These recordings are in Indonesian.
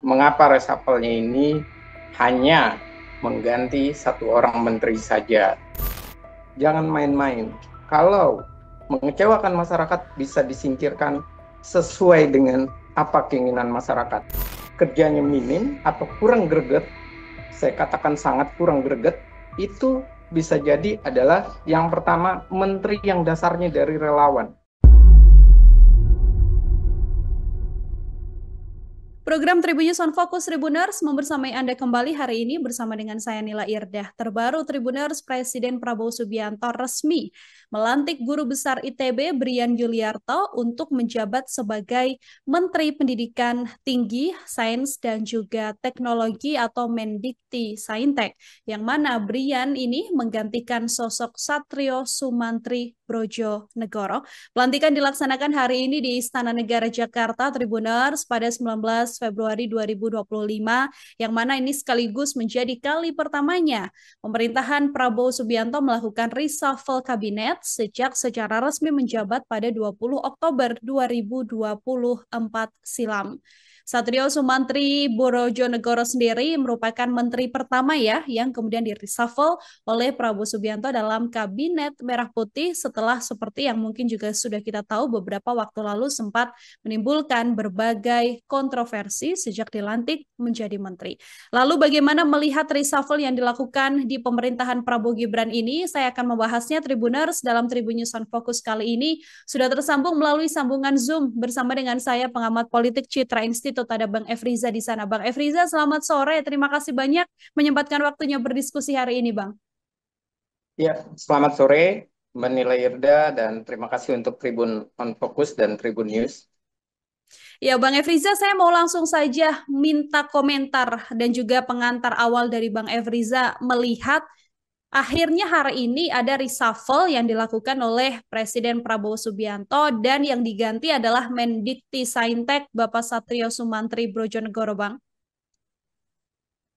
mengapa reshuffle-nya ini hanya mengganti satu orang menteri saja. Jangan main-main. Kalau mengecewakan masyarakat bisa disingkirkan sesuai dengan apa keinginan masyarakat. Kerjanya minim atau kurang greget, saya katakan sangat kurang greget, itu bisa jadi adalah yang pertama menteri yang dasarnya dari relawan. Program Tribunnews on Focus Tribuners membersamai Anda kembali hari ini bersama dengan saya Nila Irdah. Terbaru Tribuners, Presiden Prabowo Subianto resmi melantik Guru Besar ITB Brian Yuliarto untuk menjabat sebagai Menteri Pendidikan Tinggi, Sains dan juga Teknologi atau Mendikti Saintek. Yang mana Brian ini menggantikan sosok Satrio Sumantri Brojonegoro. Pelantikan dilaksanakan hari ini di Istana Negara Jakarta, Tribuners, pada 19 Februari 2025, yang mana ini sekaligus menjadi kali pertamanya pemerintahan Prabowo Subianto melakukan reshuffle kabinet sejak secara resmi menjabat pada 20 Oktober 2024 silam. Satrio Sumantri Brojonegoro sendiri merupakan menteri pertama ya yang kemudian di-reshuffle oleh Prabowo Subianto dalam kabinet Merah Putih setelah seperti yang mungkin juga sudah kita tahu beberapa waktu lalu sempat menimbulkan berbagai kontroversi sejak dilantik menjadi menteri. Lalu bagaimana melihat reshuffle yang dilakukan di pemerintahan Prabowo Gibran ini? Saya akan membahasnya Tribuners dalam Tribunnews on Focus kali ini sudah tersambung melalui sambungan Zoom bersama dengan saya pengamat politik Citra Institute, ada Bang Efriza di sana. Bang Efriza, selamat sore. Terima kasih banyak menyempatkan waktunya berdiskusi hari ini, Bang. Ya, selamat sore Mbak Nila Irda dan terima kasih untuk Tribun on Focus dan Tribun News. Ya, Bang Efriza, saya mau langsung saja minta komentar dan juga pengantar awal dari Bang Efriza melihat akhirnya hari ini ada reshuffle yang dilakukan oleh Presiden Prabowo Subianto dan yang diganti adalah Mendikti Saintek Bapak Satrio Sumantri Brojonegoro, Bang.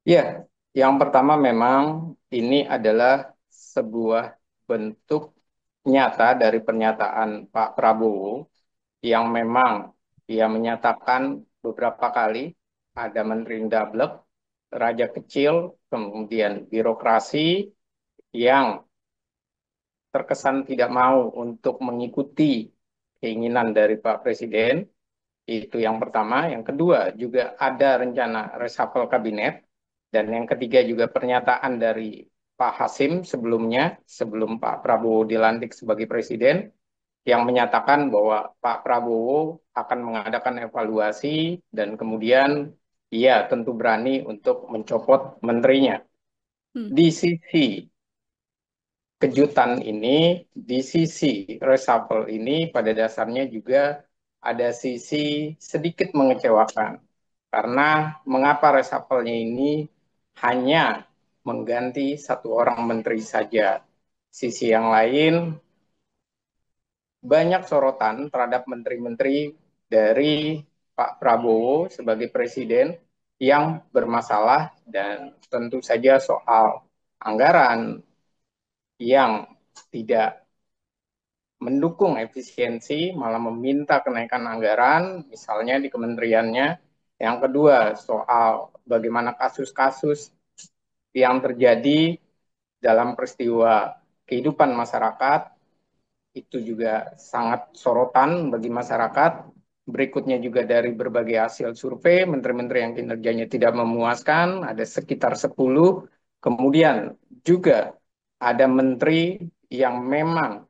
Ya, yang pertama memang ini adalah sebuah bentuk nyata dari pernyataan Pak Prabowo yang memang dia menyatakan beberapa kali ada menteri ndablek, raja kecil, kemudian birokrasi yang terkesan tidak mau untuk mengikuti keinginan dari Pak Presiden. Itu yang pertama. Yang kedua juga ada rencana reshuffle kabinet. Dan yang ketiga juga pernyataan dari Pak Hasim sebelumnya, sebelum Pak Prabowo dilantik sebagai presiden, yang menyatakan bahwa Pak Prabowo akan mengadakan evaluasi dan kemudian ia tentu berani untuk mencopot menterinya. Hmm. Di sisi kejutan ini, di sisi reshuffle ini pada dasarnya juga ada sisi sedikit mengecewakan. Karena mengapa reshuffle-nya ini hanya mengganti satu orang menteri saja. Sisi yang lain, banyak sorotan terhadap menteri-menteri dari Pak Prabowo sebagai presiden yang bermasalah dan tentu saja soal anggaran yang tidak mendukung efisiensi, malah meminta kenaikan anggaran, misalnya di kementeriannya. Yang kedua, soal bagaimana kasus-kasus yang terjadi dalam peristiwa kehidupan masyarakat, itu juga sangat sorotan bagi masyarakat. Berikutnya juga dari berbagai hasil survei, menteri-menteri yang kinerjanya tidak memuaskan, ada sekitar 10. Kemudian juga ada menteri yang memang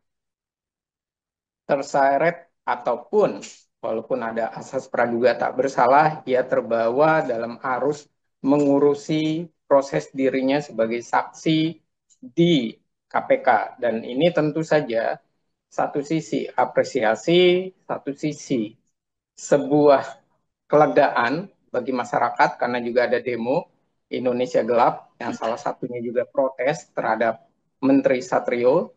terseret ataupun walaupun ada asas praduga tak bersalah, ia terbawa dalam arus mengurusi proses dirinya sebagai saksi di KPK. Dan ini tentu saja satu sisi apresiasi, satu sisi sebuah kelegaan bagi masyarakat karena juga ada demo Indonesia Gelap yang salah satunya juga protes terhadap Menteri Satrio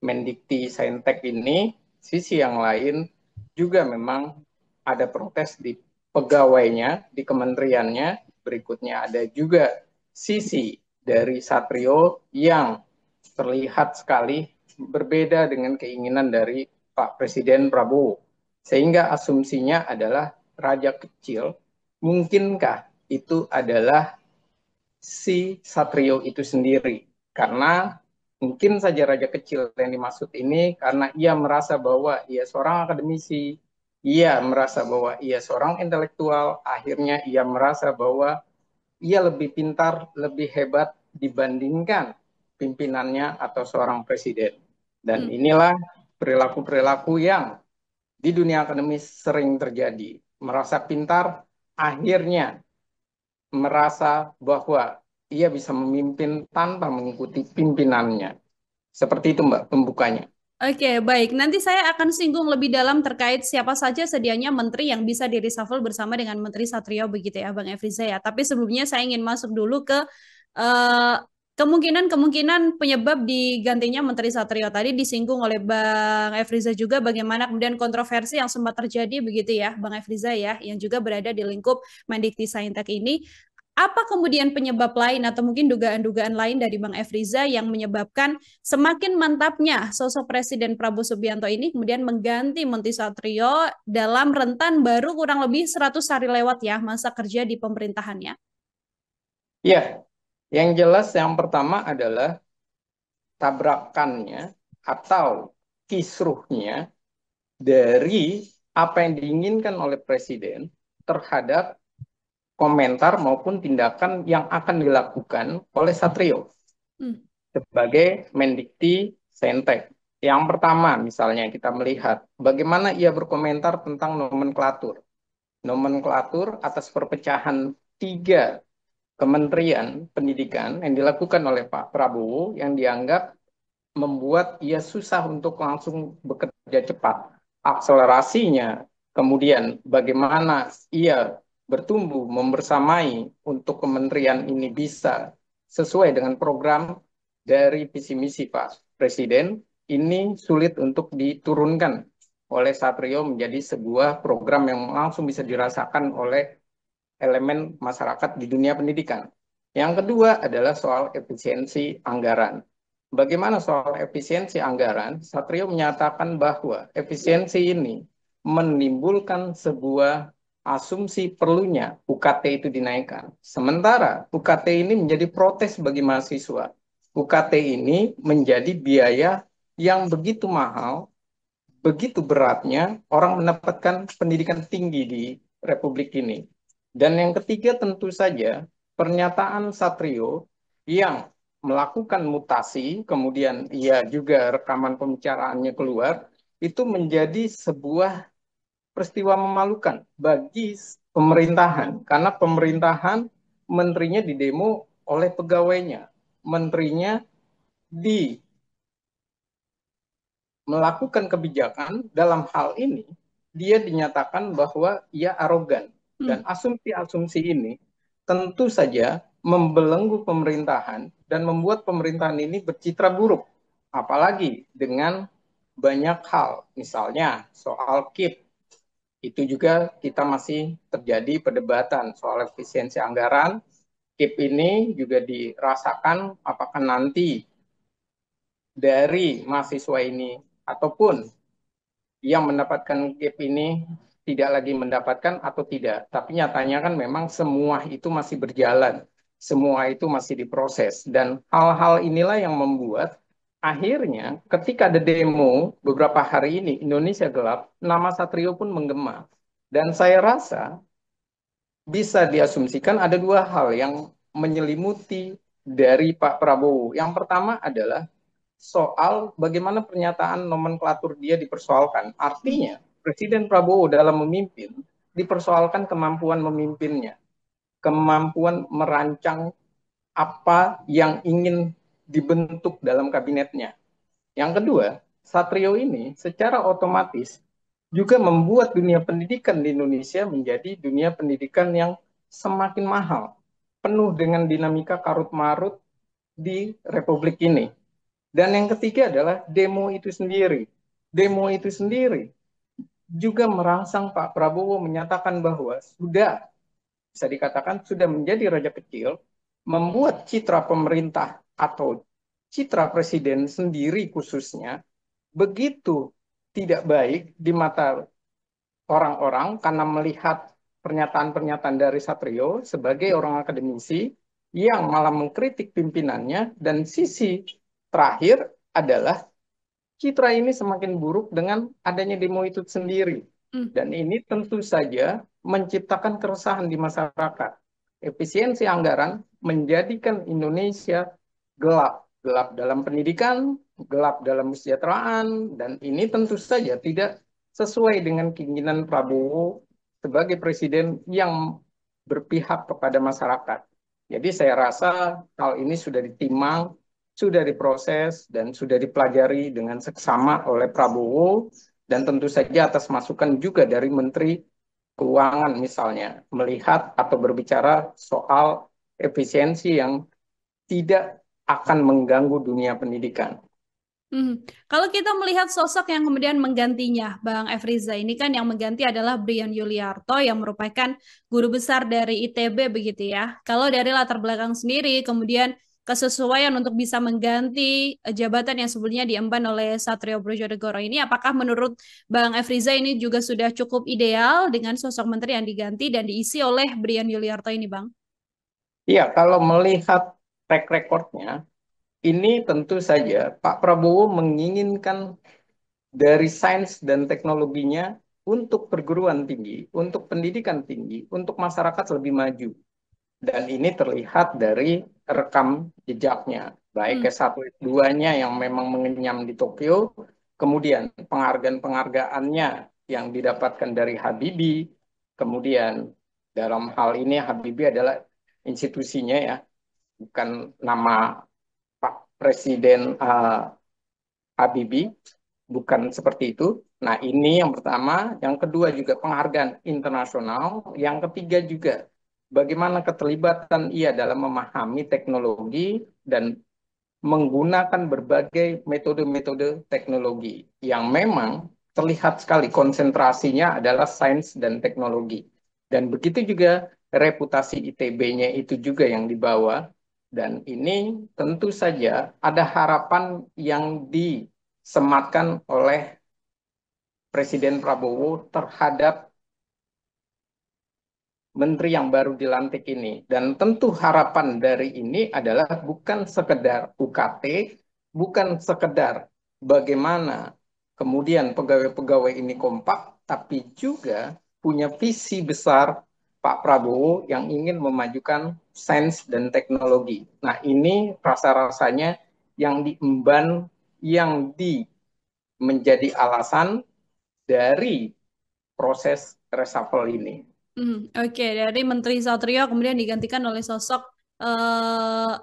Mendikti Saintek ini. Sisi yang lain juga memang ada protes di pegawainya, di kementeriannya. Berikutnya ada juga sisi dari Satrio yang terlihat sekali berbeda dengan keinginan dari Pak Presiden Prabowo. Sehingga asumsinya adalah raja kecil mungkinkah itu adalah si Satrio itu sendiri? Karena mungkin saja raja kecil yang dimaksud ini karena ia merasa bahwa ia seorang akademisi, ia merasa bahwa ia seorang intelektual, akhirnya ia merasa bahwa ia lebih pintar, lebih hebat dibandingkan pimpinannya atau seorang presiden. Dan Hmm. inilah perilaku-perilaku yang di dunia akademis sering terjadi. Merasa pintar, akhirnya merasa bahwa ia bisa memimpin tanpa mengikuti pimpinannya. Seperti itu, Mbak, pembukanya. Oke, baik. Nanti saya akan singgung lebih dalam terkait siapa saja sedianya menteri yang bisa di reshuffle bersama dengan Menteri Satrio begitu ya, Bang Efriza ya. Tapi sebelumnya saya ingin masuk dulu ke eh, kemungkinan-kemungkinan penyebab digantinya Menteri Satrio. Tadi disinggung oleh Bang Efriza juga bagaimana kemudian kontroversi yang sempat terjadi begitu ya, Bang Efriza ya, yang juga berada di lingkup Mendikti Saintek ini. Apa kemudian penyebab lain atau mungkin dugaan-dugaan lain dari Bang Efriza yang menyebabkan semakin mantapnya sosok Presiden Prabowo Subianto ini kemudian mengganti Menteri Satrio dalam rentan baru kurang lebih 100 hari lewat ya masa kerja di pemerintahannya. Ya, yang jelas yang pertama adalah tabrakannya atau kisruhnya dari apa yang diinginkan oleh presiden terhadap komentar maupun tindakan yang akan dilakukan oleh Satrio Hmm. sebagai Mendikti Saintek. Yang pertama, misalnya kita melihat bagaimana ia berkomentar tentang nomenklatur. Nomenklatur atas perpecahan tiga kementerian pendidikan yang dilakukan oleh Pak Prabowo yang dianggap membuat ia susah untuk langsung bekerja cepat. Akselerasinya, kemudian bagaimana ia bertumbuh membersamai untuk kementerian ini bisa sesuai dengan program dari visi misi Pak Presiden, ini sulit untuk diturunkan oleh Satrio menjadi sebuah program yang langsung bisa dirasakan oleh elemen masyarakat di dunia pendidikan. Yang kedua adalah soal efisiensi anggaran. Bagaimana soal efisiensi anggaran? Satrio menyatakan bahwa efisiensi ini menimbulkan sebuah asumsi perlunya UKT itu dinaikkan. Sementara UKT ini menjadi protes bagi mahasiswa. UKT ini menjadi biaya yang begitu mahal, begitu beratnya orang mendapatkan pendidikan tinggi di Republik ini. Dan yang ketiga tentu saja pernyataan Satrio yang melakukan mutasi, kemudian ia juga rekaman pembicaraannya keluar, itu menjadi sebuah peristiwa memalukan bagi pemerintahan. Karena pemerintahan menterinya didemo oleh pegawainya, menterinya di melakukan kebijakan dalam hal ini, dia dinyatakan bahwa ia arogan. Dan Hmm. asumsi-asumsi ini tentu saja membelenggu pemerintahan dan membuat pemerintahan ini bercitra buruk. Apalagi dengan banyak hal, misalnya soal KIP, itu juga kita masih terjadi perdebatan soal efisiensi anggaran. KIP ini juga dirasakan apakah nanti dari mahasiswa ini ataupun yang mendapatkan gap ini tidak lagi mendapatkan atau tidak. Tapi nyatanya kan memang semua itu masih berjalan. Semua itu masih diproses. Dan hal-hal inilah yang membuat akhirnya ketika ada demo beberapa hari ini Indonesia Gelap, nama Satrio pun menggema. Dan saya rasa bisa diasumsikan ada dua hal yang menyelimuti dari Pak Prabowo. Yang pertama adalah soal bagaimana pernyataan nomenklatur dia dipersoalkan. Hmm. Artinya, Presiden Prabowo dalam memimpin dipersoalkan kemampuan memimpinnya, kemampuan merancang apa yang ingin dibentuk dalam kabinetnya. Yang kedua, Satrio ini secara otomatis juga membuat dunia pendidikan di Indonesia menjadi dunia pendidikan yang semakin mahal, penuh dengan dinamika karut-marut di Republik ini. Dan yang ketiga adalah demo itu sendiri. Demo itu sendiri juga merangsang Pak Prabowo menyatakan bahwa sudah, bisa dikatakan sudah menjadi raja kecil, membuat citra pemerintah atau citra presiden sendiri khususnya begitu tidak baik di mata orang-orang karena melihat pernyataan-pernyataan dari Satrio sebagai orang akademisi yang malah mengkritik pimpinannya, dan sisi terakhir adalah citra ini semakin buruk dengan adanya demo itu sendiri. Hmm. Dan ini tentu saja menciptakan keresahan di masyarakat. Efisiensi anggaran menjadikan Indonesia gelap. Gelap dalam pendidikan, gelap dalam kesejahteraan, dan ini tentu saja tidak sesuai dengan keinginan Prabowo sebagai presiden yang berpihak kepada masyarakat. Jadi saya rasa hal ini sudah ditimang, sudah diproses, dan sudah dipelajari dengan seksama oleh Prabowo, dan tentu saja atas masukan juga dari Menteri Keuangan misalnya, melihat atau berbicara soal efisiensi yang tidak akan mengganggu dunia pendidikan. Kalau kita melihat sosok yang kemudian menggantinya, Bang Efriza, ini kan yang mengganti adalah Brian Yuliarto yang merupakan guru besar dari ITB begitu ya. Kalau dari latar belakang sendiri, kemudian kesesuaian untuk bisa mengganti jabatan yang sebelumnya diemban oleh Satrio Brojonegoro ini, apakah menurut Bang Efriza ini juga sudah cukup ideal dengan sosok menteri yang diganti dan diisi oleh Brian Yuliarto ini, Bang? Iya, kalau melihat track recordnya, ini tentu saja Pak Prabowo menginginkan dari sains dan teknologinya untuk perguruan tinggi, untuk pendidikan tinggi, untuk masyarakat lebih maju. Dan ini terlihat dari rekam jejaknya, baik Hmm. S1 S2-nya yang memang mengenyam di Tokyo, kemudian penghargaan-penghargaannya yang didapatkan dari Habibie, kemudian dalam hal ini Habibie adalah institusinya ya, bukan nama Pak Presiden Habibie, bukan seperti itu. Nah, ini yang pertama. Yang kedua juga penghargaan internasional. Yang ketiga juga bagaimana keterlibatan ia dalam memahami teknologi dan menggunakan berbagai metode-metode teknologi yang memang terlihat sekali konsentrasinya adalah sains dan teknologi. Dan begitu juga reputasi ITB-nya itu juga yang dibawa. Dan ini tentu saja ada harapan yang disematkan oleh Presiden Prabowo terhadap menteri yang baru dilantik ini. Dan tentu harapan dari ini adalah bukan sekedar UKT, bukan sekedar bagaimana kemudian pegawai-pegawai ini kompak, tapi juga punya visi besar Pak Prabowo yang ingin memajukan sains dan teknologi. Nah, ini rasa-rasanya yang diemban, yang menjadi alasan dari proses reshuffle ini. Oke, dari Menteri Satrio kemudian digantikan oleh sosok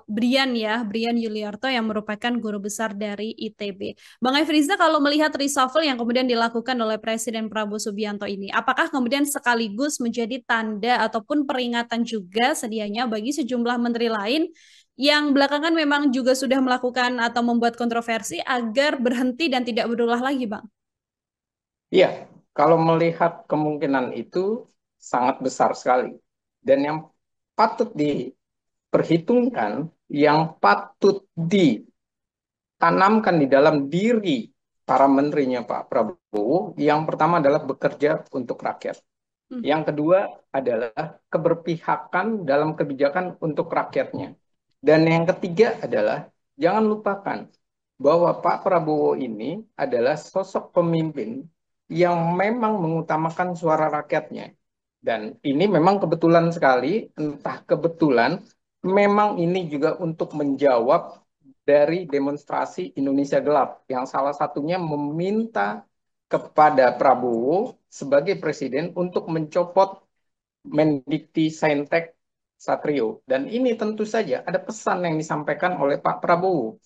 Brian ya, Brian Yuliarto yang merupakan guru besar dari ITB. Bang Efriza, kalau melihat reshuffle yang kemudian dilakukan oleh Presiden Prabowo Subianto ini, apakah kemudian sekaligus menjadi tanda ataupun peringatan juga sedianya bagi sejumlah menteri lain yang belakangan memang juga sudah melakukan atau membuat kontroversi agar berhenti dan tidak berulah lagi, Bang? Iya, kalau melihat kemungkinan itu sangat besar sekali. Dan yang patut diperhitungkan, yang patut ditanamkan di dalam diri para menterinya Pak Prabowo, yang pertama adalah bekerja untuk rakyat. Hmm. Yang kedua adalah keberpihakan dalam kebijakan untuk rakyatnya. Dan yang ketiga adalah jangan lupakan bahwa Pak Prabowo ini adalah sosok pemimpin yang memang mengutamakan suara rakyatnya. Dan ini memang kebetulan sekali, entah kebetulan, memang ini juga untuk menjawab dari demonstrasi Indonesia Gelap, yang salah satunya meminta kepada Prabowo sebagai presiden untuk mencopot Mendikti Saintek Satrio. Dan ini tentu saja ada pesan yang disampaikan oleh Pak Prabowo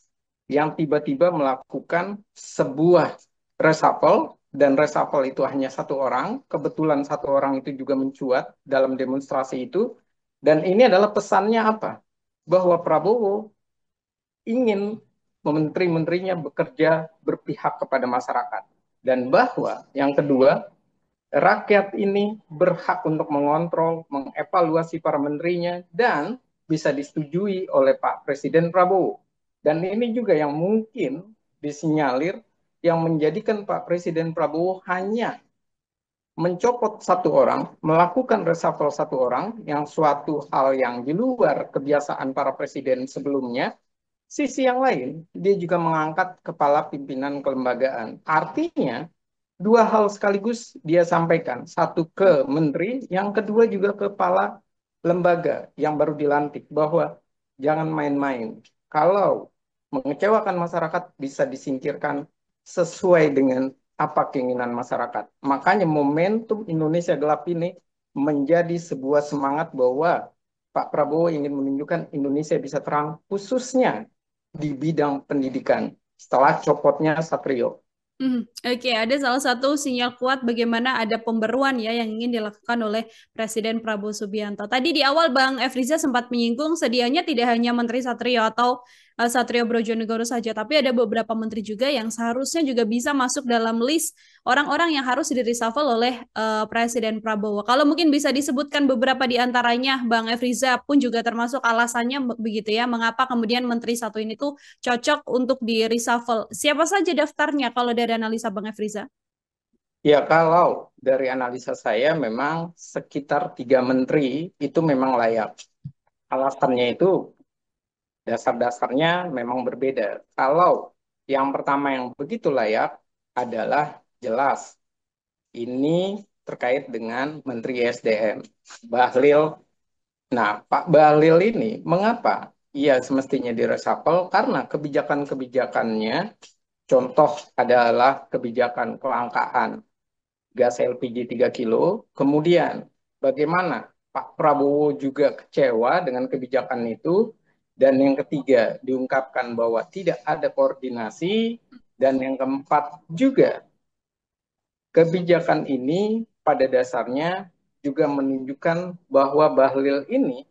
yang tiba-tiba melakukan sebuah reshuffle, dan reshuffle itu hanya satu orang, kebetulan satu orang itu juga mencuat dalam demonstrasi itu, dan ini adalah pesannya apa? Bahwa Prabowo ingin menteri-menterinya bekerja berpihak kepada masyarakat. Dan bahwa yang kedua, rakyat ini berhak untuk mengontrol, mengevaluasi para menterinya, dan bisa disetujui oleh Pak Presiden Prabowo. Dan ini juga yang mungkin disinyalir yang menjadikan Pak Presiden Prabowo hanya mencopot satu orang, melakukan reshuffle satu orang, yang suatu hal yang di luar kebiasaan para presiden sebelumnya. Sisi yang lain, dia juga mengangkat kepala pimpinan kelembagaan. Artinya, dua hal sekaligus dia sampaikan. Satu ke menteri, yang kedua juga ke kepala lembaga yang baru dilantik. Bahwa jangan main-main. Kalau mengecewakan masyarakat bisa disingkirkan sesuai dengan apa keinginan masyarakat. Makanya momentum Indonesia Gelap ini menjadi sebuah semangat bahwa Pak Prabowo ingin menunjukkan Indonesia bisa terang, khususnya di bidang pendidikan setelah copotnya Satrio. Oke, ada salah satu sinyal kuat bagaimana ada pembaruan ya yang ingin dilakukan oleh Presiden Prabowo Subianto. Tadi di awal Bang Efriza sempat menyinggung sedianya tidak hanya Menteri Satrio atau Satrio Brojonegoro saja, tapi ada beberapa menteri juga yang seharusnya juga bisa masuk dalam list orang-orang yang harus di-reshuffle oleh Presiden Prabowo. Kalau mungkin bisa disebutkan beberapa di antaranya, Bang Efriza pun juga termasuk alasannya begitu ya, mengapa kemudian Menteri satu ini tuh cocok untuk di reshuffle. Siapa saja daftarnya kalau dari analisa Bang Efriza? Ya, kalau dari analisa saya memang sekitar 3 menteri itu memang layak. Alasannya itu dasar-dasarnya memang berbeda. Kalau yang pertama yang begitu layak adalah jelas ini terkait dengan Menteri SDM, Bahlil. Nah, Pak Bahlil ini mengapa ia semestinya diresapel? Karena kebijakan-kebijakannya, contoh adalah kebijakan kelangkaan gas LPG 3 kilo. Kemudian bagaimana Pak Prabowo juga kecewa dengan kebijakan itu. Dan yang ketiga, diungkapkan bahwa tidak ada koordinasi. Dan yang keempat juga, kebijakan ini pada dasarnya juga menunjukkan bahwa Bahlil ini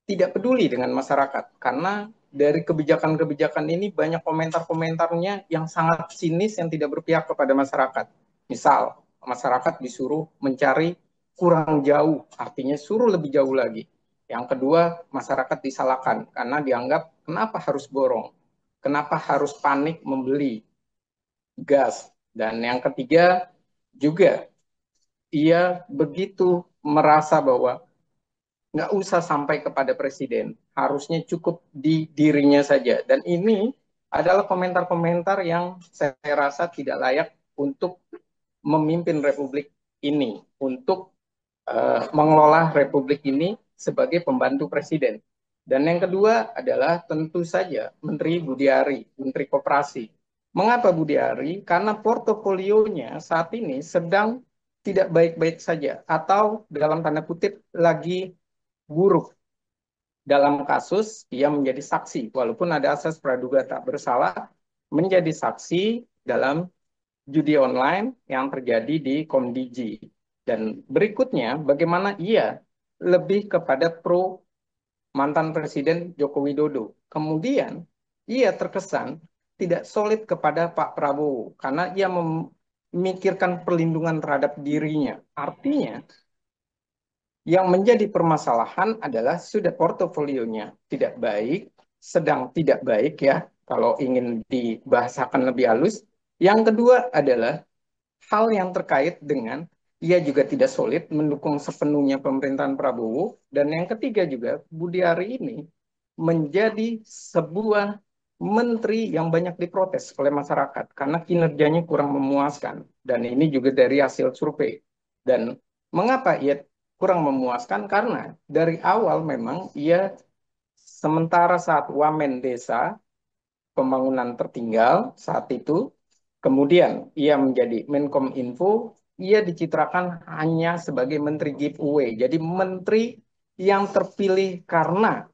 tidak peduli dengan masyarakat. Karena dari kebijakan-kebijakan ini banyak komentar-komentarnya yang sangat sinis yang tidak berpihak kepada masyarakat. Misal, masyarakat disuruh mencari kurang jauh, artinya suruh lebih jauh lagi. Yang kedua, masyarakat disalahkan karena dianggap kenapa harus borong, kenapa harus panik membeli gas. Dan yang ketiga juga, ia begitu merasa bahwa nggak usah sampai kepada presiden, harusnya cukup di dirinya saja. Dan ini adalah komentar-komentar yang saya rasa tidak layak untuk memimpin republik ini, untuk mengelola republik ini sebagai pembantu presiden. Dan yang kedua adalah tentu saja Menteri Budiari, Menteri Koperasi. Mengapa Budiari? Karena portofolionya saat ini sedang tidak baik-baik saja, atau dalam tanda kutip lagi buruk. Dalam kasus ia menjadi saksi, walaupun ada asas praduga tak bersalah, menjadi saksi dalam judi online yang terjadi di Komdiji. Dan berikutnya, bagaimana ia lebih kepada pro mantan Presiden Joko Widodo. Kemudian, ia terkesan tidak solid kepada Pak Prabowo, karena ia memikirkan perlindungan terhadap dirinya. Artinya, yang menjadi permasalahan adalah sudah portofolionya tidak baik, sedang tidak baik ya, kalau ingin dibahasakan lebih halus. Yang kedua adalah hal yang terkait dengan ia juga tidak solid mendukung sepenuhnya pemerintahan Prabowo. Dan yang ketiga juga, Budiari ini menjadi sebuah menteri yang banyak diprotes oleh masyarakat karena kinerjanya kurang memuaskan. Dan ini juga dari hasil survei. Dan mengapa ia kurang memuaskan? Karena dari awal memang ia sementara saat wamen desa pembangunan tertinggal saat itu, kemudian ia menjadi Menkom Info, ia dicitrakan hanya sebagai menteri giveaway. Jadi menteri yang terpilih karena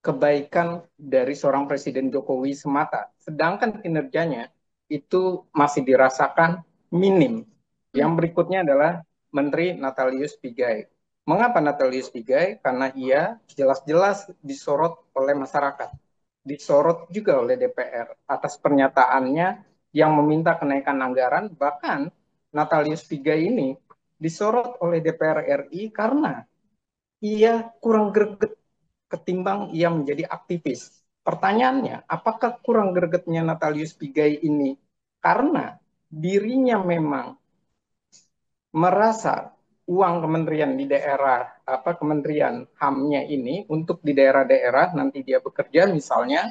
kebaikan dari seorang Presiden Jokowi semata. Sedangkan kinerjanya itu masih dirasakan minim. Yang berikutnya adalah Menteri Natalius Pigai. Mengapa Natalius Pigai? Karena ia jelas-jelas disorot oleh masyarakat, disorot juga oleh DPR atas pernyataannya yang meminta kenaikan anggaran. Bahkan Natalius Pigai ini disorot oleh DPR RI karena ia kurang greget ketimbang ia menjadi aktivis. Pertanyaannya, apakah kurang gregetnya Natalius Pigai ini karena dirinya memang merasa uang kementerian di daerah kementerian HAM-nya ini untuk di daerah-daerah nanti dia bekerja misalnya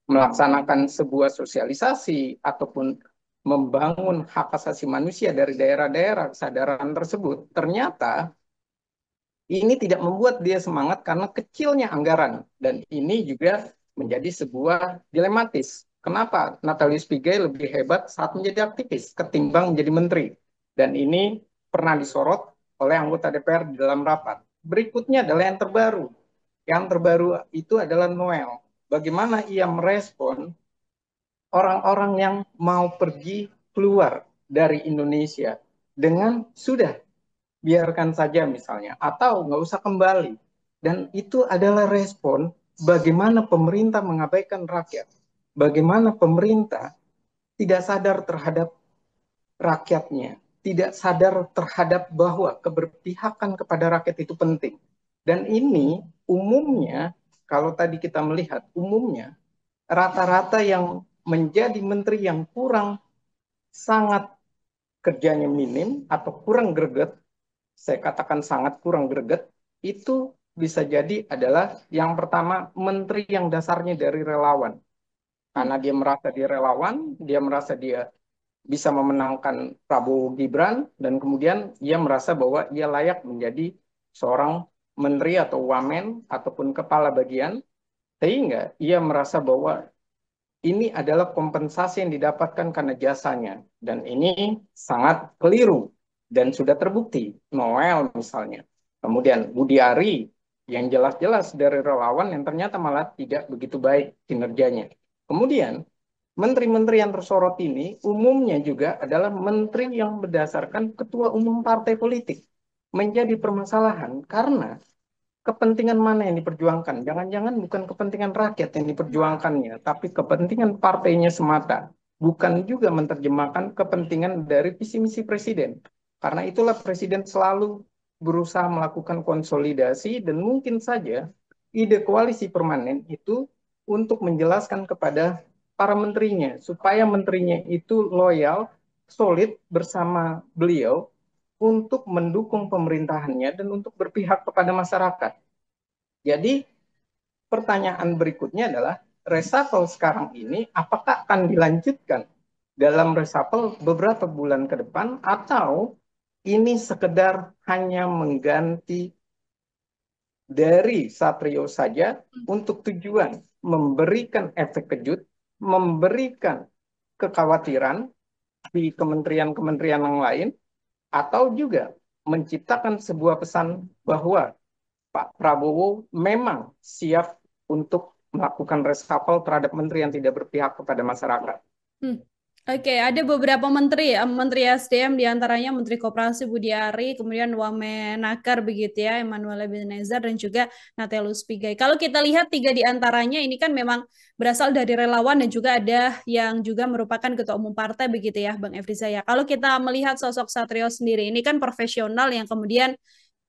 melaksanakan sebuah sosialisasi ataupun membangun hak asasi manusia dari daerah-daerah kesadaran tersebut ternyata ini tidak membuat dia semangat karena kecilnya anggaran dan ini juga menjadi sebuah dilematis. Kenapa Natalius Pigai lebih hebat saat menjadi aktivis ketimbang menjadi menteri? Dan ini pernah disorot oleh anggota DPR di dalam rapat. Berikutnya adalah yang terbaru. Yang terbaru itu adalah Noel. Bagaimana ia merespon orang-orang yang mau pergi keluar dari Indonesia dengan sudah biarkan saja misalnya, atau nggak usah kembali. Dan itu adalah respon bagaimana pemerintah mengabaikan rakyat, bagaimana pemerintah tidak sadar terhadap rakyatnya, tidak sadar terhadap bahwa keberpihakan kepada rakyat itu penting. Dan ini umumnya, kalau tadi kita melihat, umumnya rata-rata yang menjadi menteri yang kurang sangat kerjanya minim atau kurang greget, saya katakan sangat kurang greget, itu bisa jadi adalah yang pertama menteri yang dasarnya dari relawan. Hmm. Karena dia merasa dia relawan, dia merasa dia bisa memenangkan Prabowo Gibran, dan kemudian dia merasa bahwa ia layak menjadi seorang menteri atau wamen ataupun kepala bagian, sehingga ia merasa bahwa ini adalah kompensasi yang didapatkan karena jasanya. Dan ini sangat keliru dan sudah terbukti. Noel misalnya. Kemudian Budi Ari yang jelas-jelas dari relawan yang ternyata malah tidak begitu baik kinerjanya. Kemudian menteri-menteri yang tersorot ini umumnya juga adalah menteri yang berdasarkan ketua umum partai politik. Menjadi permasalahan karena kepentingan mana yang diperjuangkan? Jangan-jangan bukan kepentingan rakyat yang diperjuangkannya, tapi kepentingan partainya semata. Bukan juga menerjemahkan kepentingan dari visi misi presiden. Karena itulah presiden selalu berusaha melakukan konsolidasi dan mungkin saja ide koalisi permanen itu untuk menjelaskan kepada para menterinya supaya menterinya itu loyal, solid bersama beliau untuk mendukung pemerintahannya dan untuk berpihak kepada masyarakat. Jadi pertanyaan berikutnya adalah reshuffle sekarang ini apakah akan dilanjutkan dalam reshuffle beberapa bulan ke depan atau ini sekedar hanya mengganti dari Satrio saja untuk tujuan memberikan efek kejut, memberikan kekhawatiran di kementerian-kementerian yang lain, atau juga menciptakan sebuah pesan bahwa Pak Prabowo memang siap untuk melakukan reshuffle terhadap menteri yang tidak berpihak kepada masyarakat. Hmm. Oke, ada beberapa menteri, Menteri SDM diantaranya Menteri Koperasi Budi Ari, kemudian Wamenakar begitu ya, Emmanuel Ebenezer dan juga Natalius Pigai. Kalau kita lihat tiga di antaranya ini kan memang berasal dari relawan dan juga ada yang juga merupakan ketua umum partai begitu ya, Bang Efri Zaya. Kalau kita melihat sosok Satrio sendiri ini kan profesional yang kemudian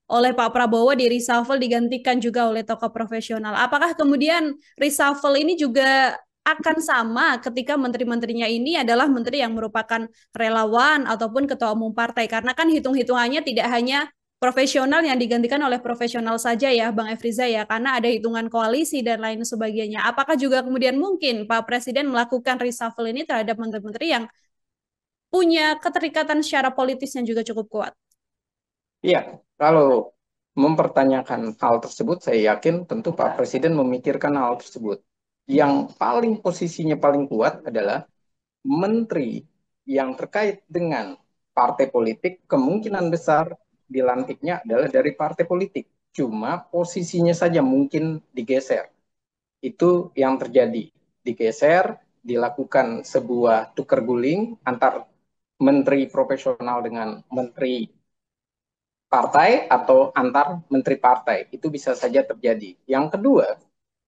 oleh Pak Prabowo di reshuffle digantikan juga oleh tokoh profesional. Apakah kemudian reshuffle ini juga akan sama ketika menteri-menterinya ini adalah menteri yang merupakan relawan ataupun ketua umum partai? Karena kan hitung-hitungannya tidak hanya profesional yang digantikan oleh profesional saja ya, Bang Efriza ya, karena ada hitungan koalisi dan lain sebagainya. Apakah juga kemudian mungkin Pak Presiden melakukan reshuffle ini terhadap menteri-menteri yang punya keterikatan secara politis yang juga cukup kuat? Iya, kalau mempertanyakan hal tersebut, saya yakin tentu Pak Presiden memikirkan hal tersebut. Yang paling posisinya paling kuat adalah menteri yang terkait dengan partai politik, kemungkinan besar dilantiknya adalah dari partai politik. Cuma posisinya saja mungkin digeser. Itu yang terjadi. Digeser, dilakukan sebuah tukar guling antar menteri profesional dengan menteri partai atau antar menteri partai. Itu bisa saja terjadi. Yang kedua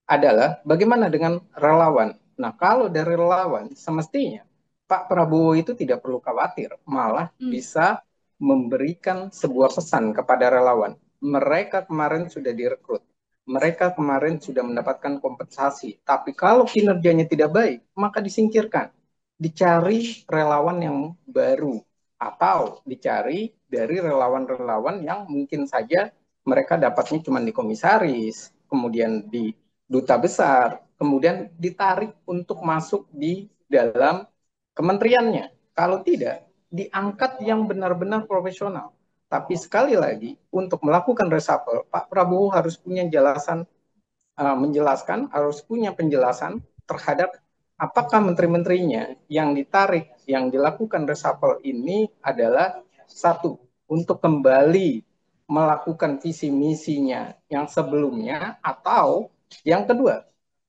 adalah bagaimana dengan relawan. Nah, kalau dari relawan, semestinya Pak Prabowo itu tidak perlu khawatir, malah Hmm. bisa memberikan sebuah pesan kepada relawan. Mereka kemarin sudah direkrut, mereka kemarin sudah mendapatkan kompensasi, tapi kalau kinerjanya tidak baik, maka disingkirkan. Dicari relawan yang baru, atau dicari dari relawan-relawan yang mungkin saja mereka dapatnya cuma di komisaris, kemudian di duta besar, kemudian ditarik untuk masuk di dalam kementeriannya. Kalau tidak, diangkat yang benar-benar profesional. Tapi sekali lagi, untuk melakukan reshuffle, Pak Prabowo harus punya jelasan, menjelaskan, harus punya penjelasan terhadap apakah menteri-menterinya yang ditarik, yang dilakukan reshuffle ini adalah satu, untuk kembali melakukan visi misinya yang sebelumnya, atau yang kedua,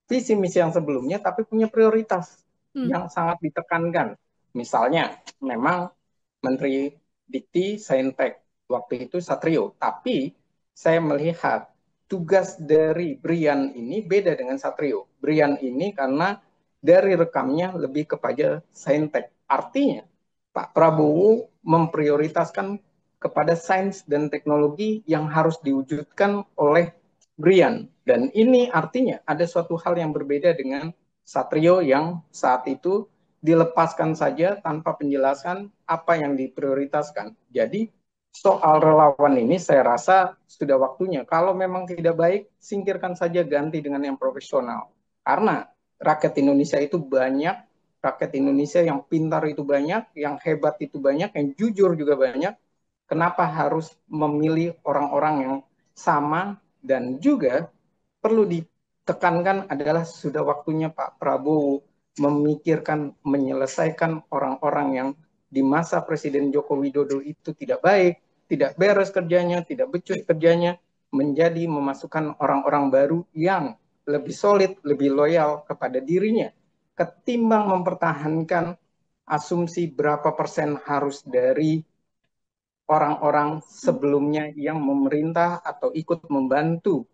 visi misi yang sebelumnya tapi punya prioritas Hmm. yang sangat ditekankan. Misalnya, memang Menteri Dikti Saintek waktu itu Satrio, tapi saya melihat tugas dari Brian ini beda dengan Satrio. Brian ini karena dari rekamnya lebih kepada Saintek. Artinya, Pak Prabowo memprioritaskan kepada sains dan teknologi yang harus diwujudkan oleh Brian. Dan ini artinya ada suatu hal yang berbeda dengan Satrio yang saat itu dilepaskan saja tanpa penjelasan apa yang diprioritaskan. Jadi soal relawan ini saya rasa sudah waktunya. Kalau memang tidak baik, singkirkan saja, ganti dengan yang profesional. Karena rakyat Indonesia itu banyak, rakyat Indonesia yang pintar itu banyak, yang hebat itu banyak, yang jujur juga banyak. Kenapa harus memilih orang-orang yang sama? Dan juga perlu ditekankan adalah sudah waktunya Pak Prabowo memikirkan, menyelesaikan orang-orang yang di masa Presiden Joko Widodo itu tidak baik, tidak beres kerjanya, tidak becus kerjanya, menjadi memasukkan orang-orang baru yang lebih solid, lebih loyal kepada dirinya, ketimbang mempertahankan asumsi berapa persen harus dari orang-orang sebelumnya yang memerintah atau ikut membantu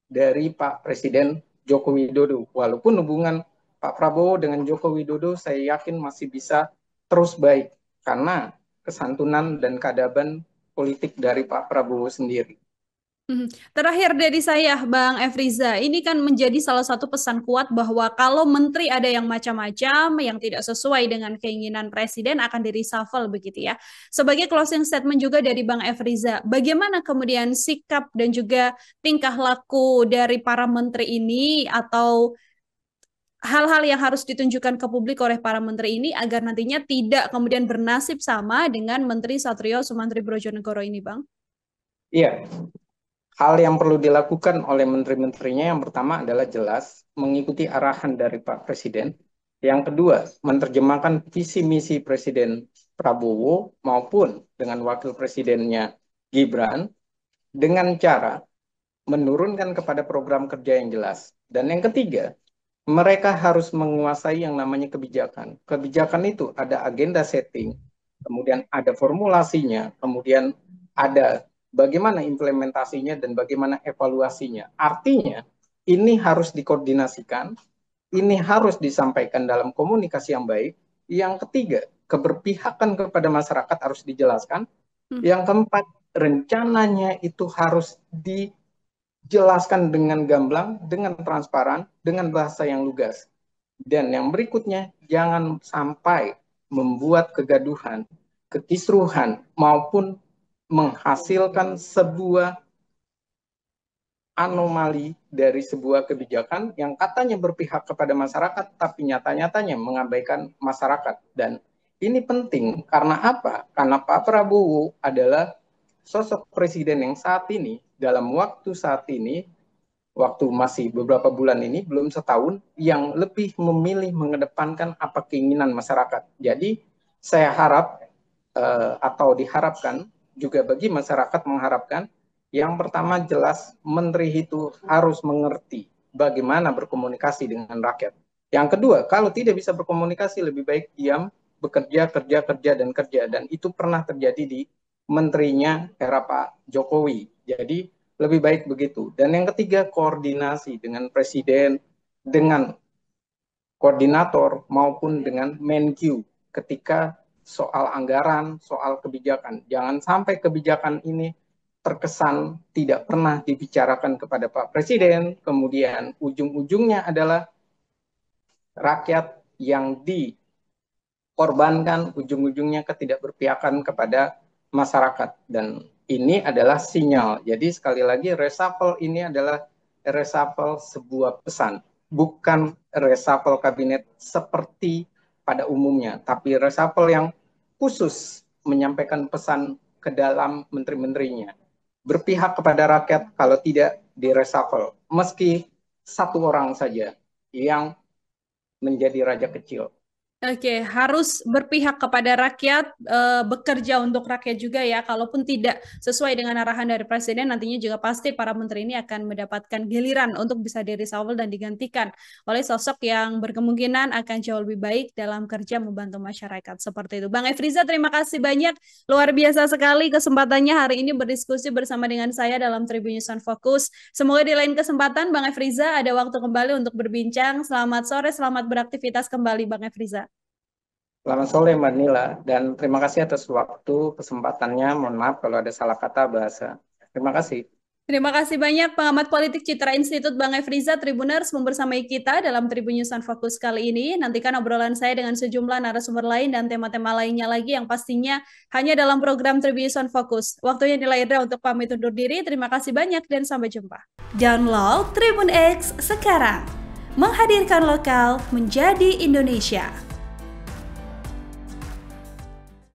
dari Pak Presiden Joko Widodo. Walaupun hubungan Pak Prabowo dengan Joko Widodo saya yakin masih bisa terus baik karena kesantunan dan keadaban politik dari Pak Prabowo sendiri. Terakhir dari saya, Bang Efriza, ini kan menjadi salah satu pesan kuat bahwa kalau menteri ada yang macam-macam, yang tidak sesuai dengan keinginan presiden akan di reshuffle begitu ya. Sebagai closing statement juga dari Bang Efriza, bagaimana kemudian sikap dan juga tingkah laku dari para menteri ini atau hal-hal yang harus ditunjukkan ke publik oleh para menteri ini agar nantinya tidak kemudian bernasib sama dengan Menteri Satrio Sumantri Brojonegoro ini, Bang? Iya, hal yang perlu dilakukan oleh menteri-menterinya yang pertama adalah jelas mengikuti arahan dari Pak Presiden. Yang kedua, menerjemahkan visi misi Presiden Prabowo maupun dengan Wakil Presidennya Gibran dengan cara menurunkan kepada program kerja yang jelas. Dan yang ketiga, mereka harus menguasai yang namanya kebijakan. Kebijakan itu ada agenda setting, kemudian ada formulasinya, kemudian ada bagaimana implementasinya dan bagaimana evaluasinya. Artinya, ini harus dikoordinasikan, ini harus disampaikan dalam komunikasi yang baik. Yang ketiga, keberpihakan kepada masyarakat harus dijelaskan. Hmm. Yang keempat, rencananya itu harus dijelaskan dengan gamblang, dengan transparan, dengan bahasa yang lugas. Dan yang berikutnya, jangan sampai membuat kegaduhan, kekisruhan, maupun menghasilkan sebuah anomali dari sebuah kebijakan yang katanya berpihak kepada masyarakat, tapi nyata-nyatanya mengabaikan masyarakat. Dan ini penting karena apa? Karena Pak Prabowo adalah sosok presiden yang saat ini, dalam waktu saat ini, waktu masih beberapa bulan ini, belum setahun, yang lebih memilih mengedepankan apa keinginan masyarakat. Jadi saya harap atau diharapkan juga bagi masyarakat mengharapkan yang pertama jelas menteri itu harus mengerti bagaimana berkomunikasi dengan rakyat. Yang kedua, kalau tidak bisa berkomunikasi lebih baik diam, bekerja, kerja, kerja, dan kerja. Dan itu pernah terjadi di menterinya era Pak Jokowi. Jadi lebih baik begitu. Dan yang ketiga, koordinasi dengan presiden, dengan koordinator maupun dengan Menq ketika soal anggaran, soal kebijakan. Jangan sampai kebijakan ini terkesan tidak pernah dibicarakan kepada Pak Presiden, kemudian ujung-ujungnya adalah rakyat yang dikorbankan, ujung-ujungnya ketidakberpihakan kepada masyarakat. Dan ini adalah sinyal. Jadi sekali lagi reshuffle ini adalah reshuffle sebuah pesan, bukan reshuffle kabinet seperti pada umumnya, tapi reshuffle yang khusus menyampaikan pesan ke dalam menteri-menterinya. Berpihak kepada rakyat kalau tidak di reshuffle, meski satu orang saja yang menjadi raja kecil. Oke, harus berpihak kepada rakyat, bekerja untuk rakyat juga ya. Kalaupun tidak sesuai dengan arahan dari presiden, nantinya juga pasti para menteri ini akan mendapatkan giliran untuk bisa di-reshuffle dan digantikan oleh sosok yang berkemungkinan akan jauh lebih baik dalam kerja membantu masyarakat. Seperti itu. Bang Efriza, terima kasih banyak. Luar biasa sekali kesempatannya hari ini berdiskusi bersama dengan saya dalam Tribun News on Focus. Semoga di lain kesempatan Bang Efriza ada waktu kembali untuk berbincang. Selamat sore, selamat beraktivitas kembali Bang Efriza. Selamat sore Mbak Nila, dan terima kasih atas waktu kesempatannya. Mohon maaf kalau ada salah kata bahasa. Terima kasih. Terima kasih banyak pengamat politik Citra Institut Bang Efriza Tribuners membersamai kita dalam Tribun News on Focus kali ini. Nantikan obrolan saya dengan sejumlah narasumber lain dan tema-tema lainnya lagi yang pastinya hanya dalam program Tribun News on Focus. Waktunya nilai Irda untuk pamit undur diri. Terima kasih banyak dan sampai jumpa. Download Tribun X sekarang. Menghadirkan lokal menjadi Indonesia.